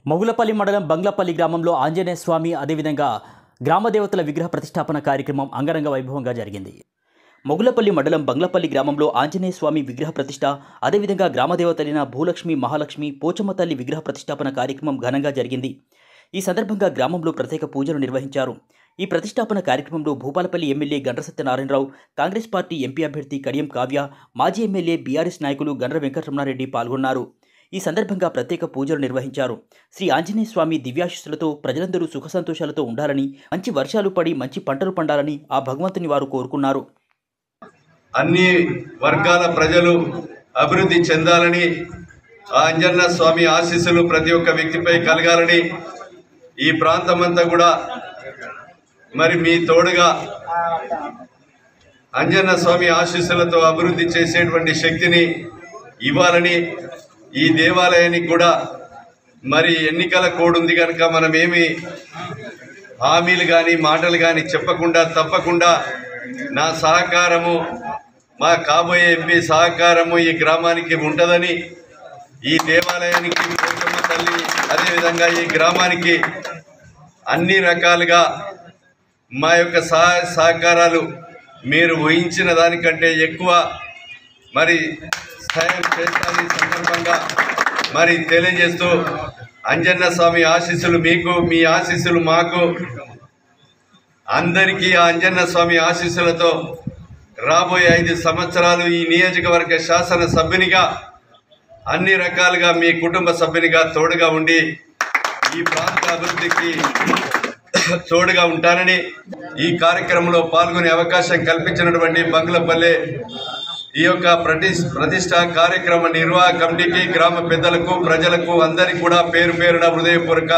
మొగులపల్లి మండలం బంగ్లపల్లి గ్రామంలో ఆంజనేయ స్వామి అదేవిధంగా గ్రామదేవతల విగ్రహ ప్రతిష్టాపన కార్యక్రమం అంగరంగ వైభవంగా జరిగింది. మొగులపల్లి మండలం బంగ్లపల్లి గ్రామంలో ఆంజనేయ స్వామి విగ్రహ ప్రతిష్ట అదేవిధంగా గ్రామదేవతలైన భూలక్ష్మి, మహాలక్ష్మి, పోచమ్మ తల్లి విగ్రహ ప్రతిష్టాపన కార్యక్రమం ఘనంగా జరిగింది. ఈ సందర్భంగా గ్రామంలో ప్రత్యేక పూజలు నిర్వహించారు. ఈ ప్రతిష్టాపన కార్యక్రమంలో Bhupalpally MLA Gandra Satyanarayana Rao, Congress party MP అభ్యర్థి కడియం కావ్య, మాజీ ఎమ్మెల్యే బీఆర్ఎస్ నాయకులు గండ్ర వెంకటరమణారెడ్డి పాల్గొన్నారు. ఈ సందర్భంగా ప్రత్యేక పూజలు నిర్వహించారు. శ్రీ ఆంజనేయ స్వామి దివ్యాశీస్సులతో ప్రజలందరూ సుఖ సంతోషాలతో ఉండాలని, మంచి వర్షాలు పడి మంచి పంటలు పండాలని ఆ భగవంతుని వారు కోరుకున్నారు. అన్ని వర్గాల ప్రజలు అభివృద్ధి చెందాలని, ఆంజనేయ స్వామి ఆశీస్సులు ప్రతి ఒక్క వ్యక్తిపై కలగాలని, ఈ ప్రాంతమంతా కూడా మరి మీ తోడుగా ఆంజనేయ స్వామి ఆశీస్సులతో అభివృద్ధి చేసేటువంటి శక్తిని ఇవ్వాలని, ఈ దేవాలయానికి కూడా మరి ఎన్నికల కోడ్ ఉంది కనుక మనం ఏమి హామీలు కానీ మాటలు కానీ చెప్పకుండా తప్పకుండా నా సహకారము, మా కాబోయే ఎంపీ సహకారము ఈ గ్రామానికి ఉంటుందని, ఈ దేవాలయానికి పోచమ్మ తల్లి అదేవిధంగా ఈ గ్రామానికి అన్ని రకాలుగా మా యొక్క సహాయ సహకారాలు మీరు ఊహించిన దానికంటే ఎక్కువ మరి సహాయం చేస్తారని సందర్భంగా మరి తెలియజేస్తూ, ఆంజనేయ స్వామి ఆశీస్సులు మీకు, మీ ఆశీస్సులు మాకు, అందరికీ ఆంజనేయ స్వామి ఆశీస్సులతో రాబోయే 5 సంవత్సరాలు ఈ నియోజకవర్గ శాసన సభ్యునిగా అన్ని రకాలుగా మీ కుటుంబ సభ్యునిగా తోడుగా ఉండి ఈ ప్రాంత అభివృద్ధికి తోడుగా ఉంటానని, ఈ కార్యక్రమంలో పాల్గొనే అవకాశం కల్పించినటువంటి బంగ్లపల్లి ఈ యొక్క ప్రతిష్ట కార్యక్రమ నిర్వాహక కమిటీకి, గ్రామ పెద్దలకు, ప్రజలకు అందరికీ కూడా పేరు పేరున హృదయపూర్వక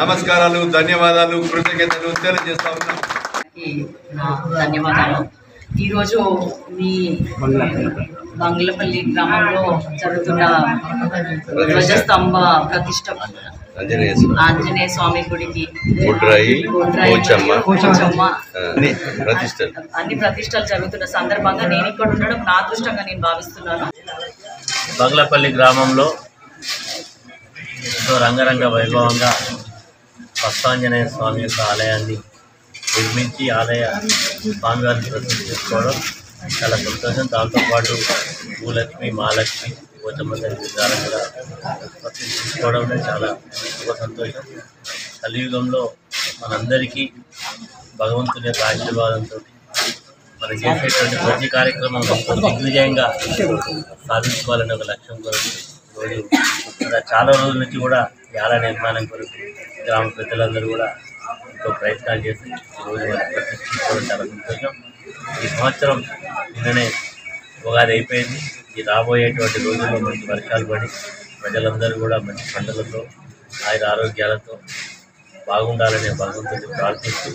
నమస్కారాలు, ధన్యవాదాలు, కృతజ్ఞతలు తెలియజేస్తా ఉన్నాం. ధన్యవాదాలు. ఈరోజు మీ బంగ్లపల్లి గ్రామంలో జరుగుతున్న ధ్వజస్తంభ ప్రతిష్ట ఆంజనేయ స్వామి గుడికి అన్ని ప్రతిష్టలు జరుగుతున్న సందర్భంగా నేను ఇక్కడ ఉండడం నా అదృష్టంగా నేను భావిస్తున్నాను. బంగ్లపల్లి గ్రామంలో ఎంతో రంగరంగ వైభవంగా భక్తాంజనేయ స్వామి యొక్క ఆలయాన్ని నిర్మించి ఆలయ స్వామివారిని ప్రసిద్ధి చేసుకోవడం చాలా సంతోషం. దాంతోపాటు భూలక్ష్మి, మహాలక్ష్మి, పోచమ్మ తల్లి విగ్రహాలు కూడా ప్రతిష్ఠించుకోవడం చాలా గొప్ప సంతోషం. కలియుగంలో మనందరికీ భగవంతుని యొక్క ఆశీర్వాదంతో మనం చేసేటువంటి ప్రతి కార్యక్రమం దిగ్విజయంగా సాధించుకోవాలనే ఒక లక్ష్యం కొరకు రోజు చాలా రోజుల నుంచి కూడా ఈ ఆలయ నిర్మాణం కొరకు గ్రామ పెద్దలందరూ కూడా ఎంతో ప్రయత్నాలు చేసి ఈరోజు మనం ప్రతిష్ఠించుకోవడం చాలా సంతోషం. ఈ సంవత్సరం నిన్ననే ఉగాది అయిపోయింది. ఈ రాబోయేటువంటి రోజుల్లో మంచి వర్షాలు పడి ప్రజలందరూ కూడా మంచి పంటలతో ఆయుర ఆరోగ్యాలతో బాగుండాలనే భగవంతుడిని ప్రార్థిస్తూ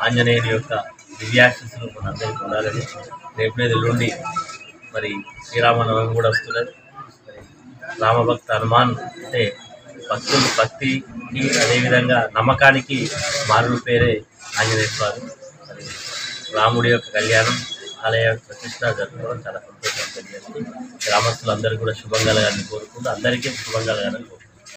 ఆంజనేయుని యొక్క దివ్యాశీస్సులు మనందరికీ ఉండాలని, రేపు ఎల్లుండి మరి శ్రీరామనవమి కూడా వస్తున్నది. మరి రామభక్త హనుమాన్ అంటే భక్తికి అదేవిధంగా నమ్మకానికి మారు పేరే ఆంజనేయ స్వామి. మరి రాముడి యొక్క కళ్యాణం, ఆలయ ప్రతిష్ట జరుపుకోవడం చాలా సంతోషం తెలియజేస్తుంది. గ్రామస్తులందరికీ కూడా శుభం కలగాలని కోరుకుంటూ అందరికీ శుభం కలగాలని కోరుకుంటున్నాను.